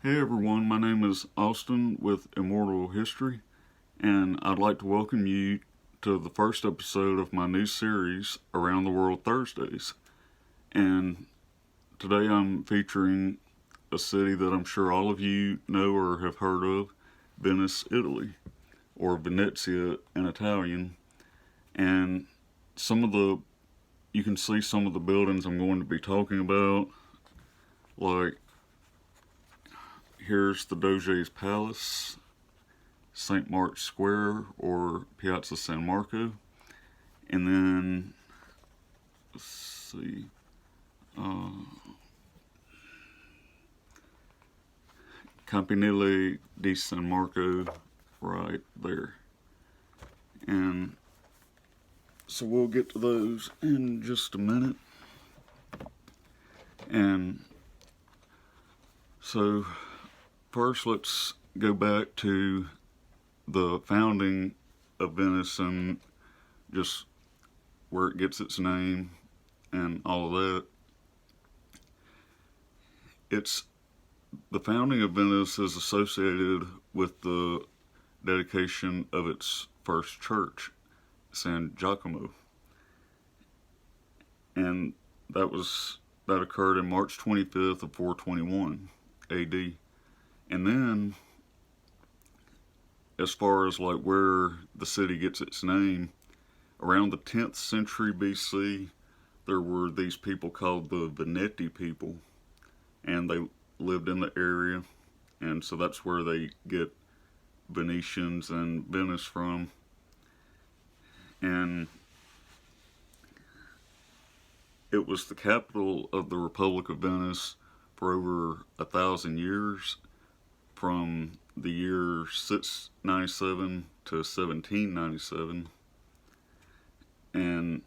Hey everyone, my name is Austin with Immortal History, and I'd like to welcome you to the first episode of my new series, Around the World Thursdays. And today I'm featuring a city that I'm sure all of you know or have heard of, Venice, Italy, or Venezia in Italian. And you can see some of the buildings I'm going to be talking about, like here's the Doje's Palace, St. Mark's Square, or Piazza San Marco. And then, let's see, Campanile di San Marco, right there. And so we'll get to those in just a minute. And so first, let's go back to the founding of Venice and just where it gets its name and all of that. The founding of Venice is associated with the dedication of its first church, San Giacomo, and that occurred in March 25th of 421 AD. And then, as far as like where the city gets its name, around the 10th century BC, there were these people called the Veneti people, and they lived in the area, and so that's where they get Venetians and Venice from. And it was the capital of the Republic of Venice for over 1,000 years, from the year 697 to 1797. And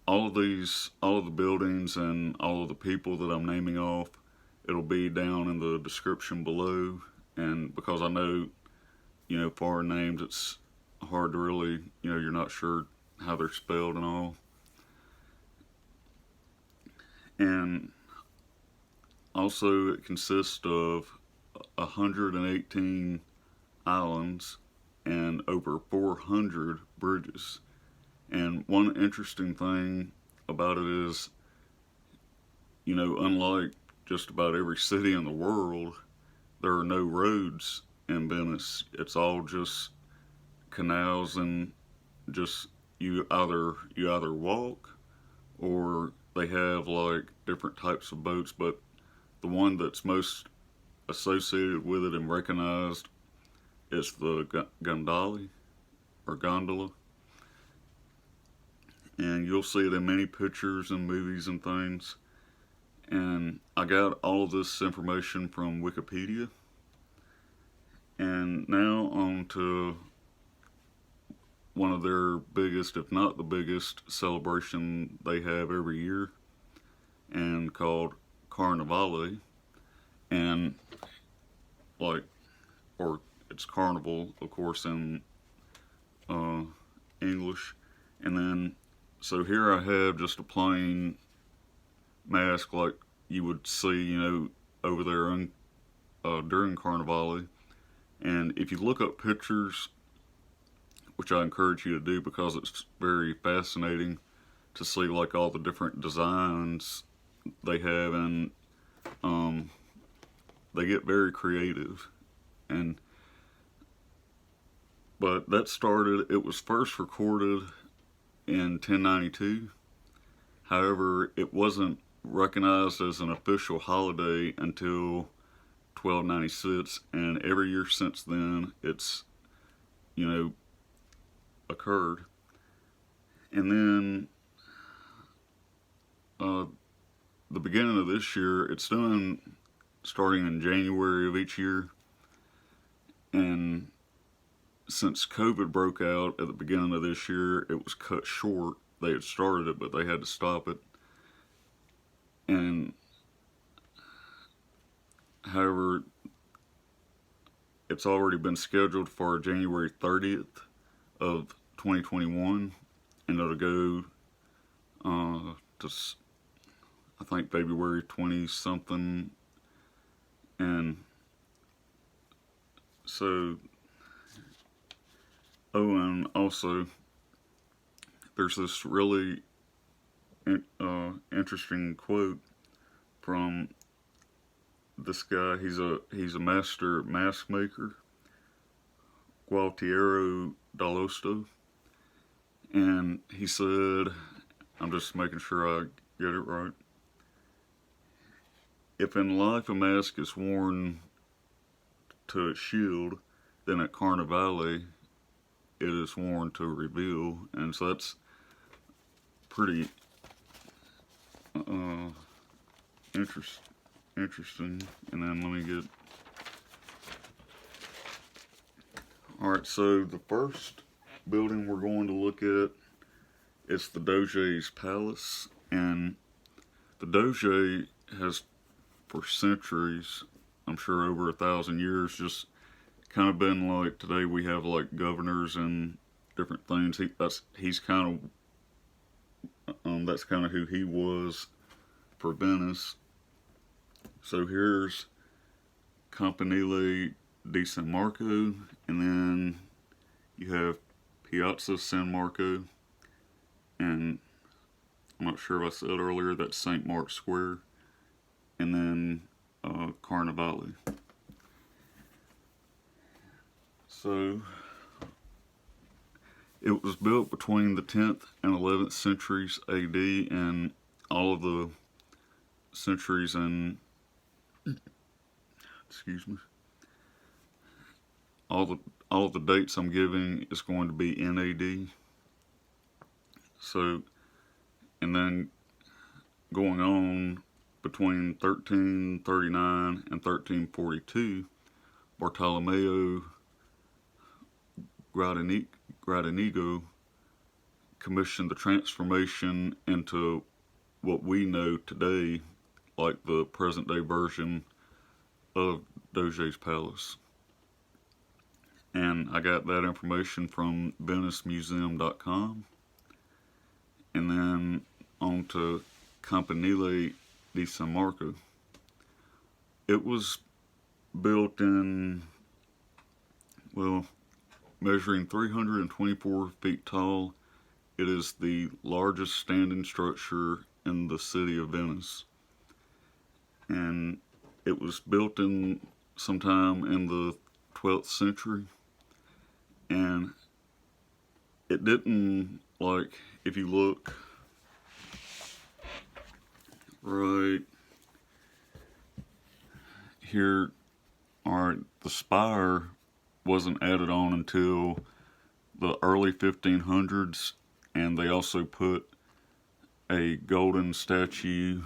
all of the buildings and all of the people that I'm naming off, it'll be down in the description below. And because I know, foreign names, it's hard to really, you're not sure how they're spelled and all. And also it consists of 118 islands and over 400 bridges. And one interesting thing about it is, unlike just about every city in the world, there are no roads in Venice. It's all just canals, and just you either walk, or they have like different types of boats, but the one that's most associated with it and recognized is the gondola. And you'll see it in many pictures and movies and things. And I got all of this information from Wikipedia. And now on to one of their biggest, if not the biggest, celebration they have every year, and called Carnivale. And it's carnival, of course, in English. And then, so here I have just a plain mask like you would see, over there during Carnivale. And if you look up pictures, which I encourage you to do because it's very fascinating to see like all the different designs they have, and they get very creative. But that started, it was first recorded in 1092. However, it wasn't recognized as an official holiday until 1296, and every year since then it's, occurred. And then the beginning of this year, it's done starting in January of each year. And since COVID broke out at the beginning of this year, it was cut short. They had started it, but they had to stop it. And however, it's already been scheduled for January 30th of 2021, and it'll go to, I think, February 20 something. And So, and also, there's this really interesting quote from this guy. He's a master mask maker, Gualtiero Dall'Osto, and he said, I'm just making sure I get it right. If in life a mask is worn to shield, then at Carnivale it is worn to reveal. And so that's pretty interesting. And then let me get... Alright, so the first building we're going to look at is the Doje's Palace. And the Doje has, for centuries, I'm sure over 1,000 years, just kind of been like, today we have like governors and different things. He's kind of that's kind of who he was for Venice. So here's Campanile di San Marco, and then you have Piazza San Marco, and I'm not sure if I said earlier, that's St. Mark's Square, and then Carnivale. So it was built between the 10th and 11th centuries AD, and all of the centuries and all of the dates I'm giving is going to be in AD. So, and then going on between 1339 and 1342, Bartolommeo Gradenigo commissioned the transformation into what we know today, like the present day version of Doje's Palace. And I got that information from VeniceMuseum.com. And then on to Campanile di San Marco. It was built in, well, measuring 324 feet tall. It is the largest standing structure in the city of Venice. And it was built in sometime in the 12th century. And it didn't, like, if you look right here, alright, the spire wasn't added on until the early 1500s, and they also put a golden statue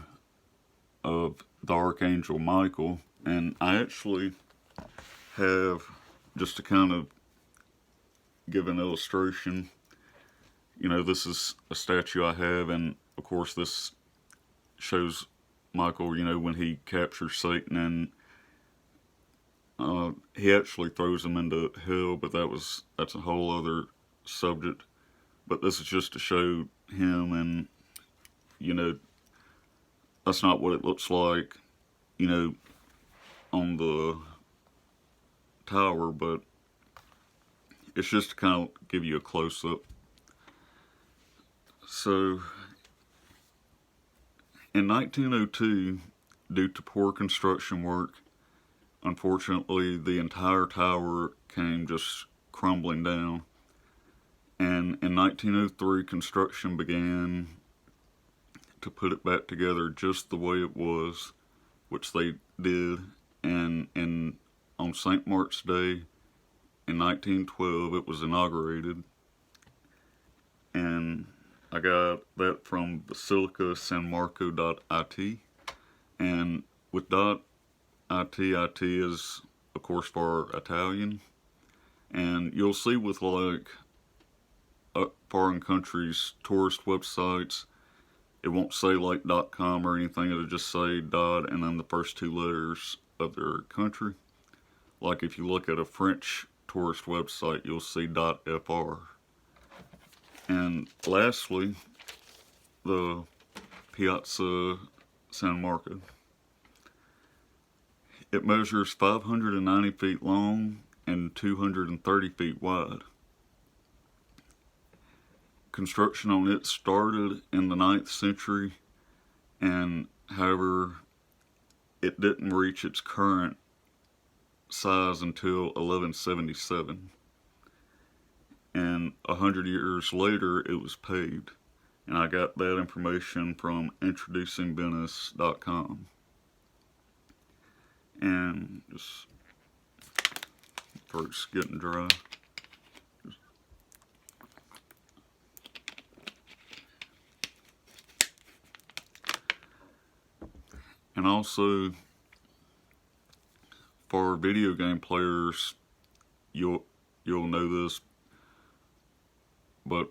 of the Archangel Michael. And I actually have, just to kind of give an illustration, you know, this is a statue I have, and of course this shows Michael, you know, when he captures Satan, and he actually throws him into hell, but that's a whole other subject. But this is just to show him, and, you know, that's not what it looks like, you know, on the tower, but it's just to kind of give you a close-up. So, in 1902, due to poor construction work, unfortunately, the entire tower came just crumbling down. And in 1903, construction began to put it back together just the way it was, which they did. And on St. Mark's Day in 1912, it was inaugurated. And I got that from basilicasanmarco.it. And with .it is, of course, for Italian. And you'll see with, like, foreign countries' tourist websites, it won't say like .com or anything. It'll just say dot and then the first two letters of their country. Like if you look at a French tourist website, you'll see .fr. And lastly, the Piazza San Marco. It measures 590 feet long, and 230 feet wide. Construction on it started in the 9th century, and however, it didn't reach its current size until 1177. And 100 years later, it was paved. And I got that information from introducingvenice.com. And just, throat's getting dry. And also, for video game players, you'll know this, but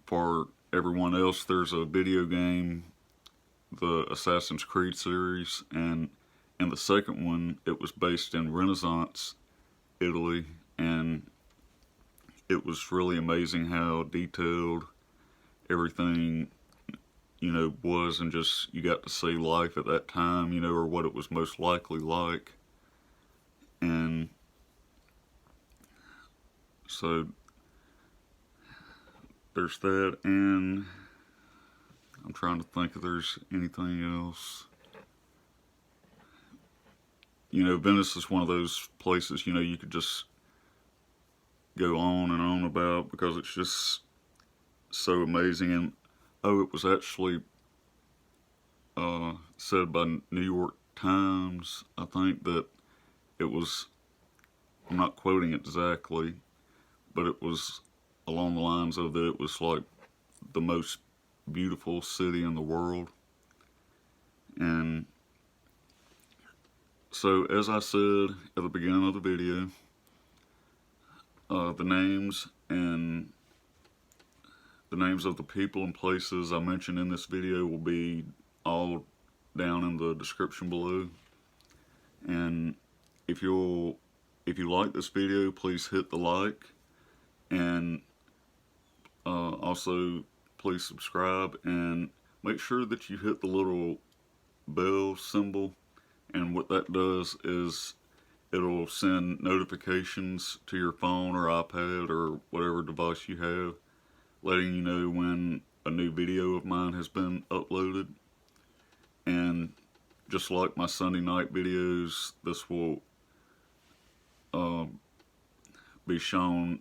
for everyone else, there's a video game, the Assassin's Creed series, and in the second one, it was based in Renaissance, Italy, and it was really amazing how detailed everything was, and just you got to see life at that time, or what it was most likely like. And so there's that, and I'm trying to think if there's anything else. Venice is one of those places, you could just go on and on about, because it's just so amazing. And it was actually said by New York Times, I think, that it was, I'm not quoting it exactly, but it was along the lines of that it was like the most beautiful city in the world. And so, as I said at the beginning of the video, the names of the people and places I mentioned in this video will be all down in the description below. And if you like this video, please hit the like, and also please subscribe, and make sure that you hit the little bell symbol. And what that does is it'll send notifications to your phone or iPad or whatever device you have, letting you know when a new video of mine has been uploaded. And just like my Sunday night videos, this will be shown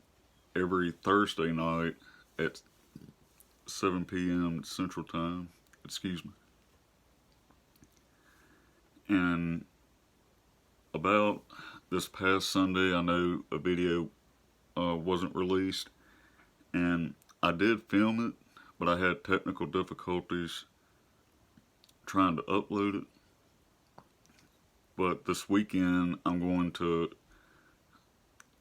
every Thursday night at 7 p.m. Central Time. Excuse me. And about this past Sunday, I know a video wasn't released, and I did film it, but I had technical difficulties trying to upload it. But this weekend, I'm going to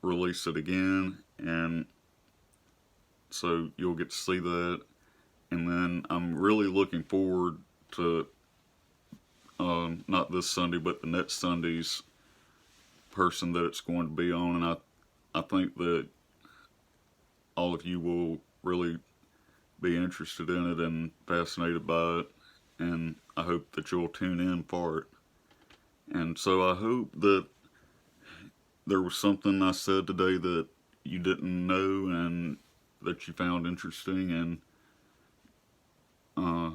release it again, and so you'll get to see that. And then I'm really looking forward to not this Sunday, but the next Sunday's person that it's going to be on. And I think that all of you will really be interested in it and fascinated by it, and I hope that you'll tune in for it. And so I hope that there was something I said today that you didn't know and that you found interesting. And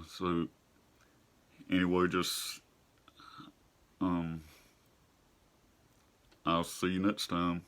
so anyway, just I'll see you next time.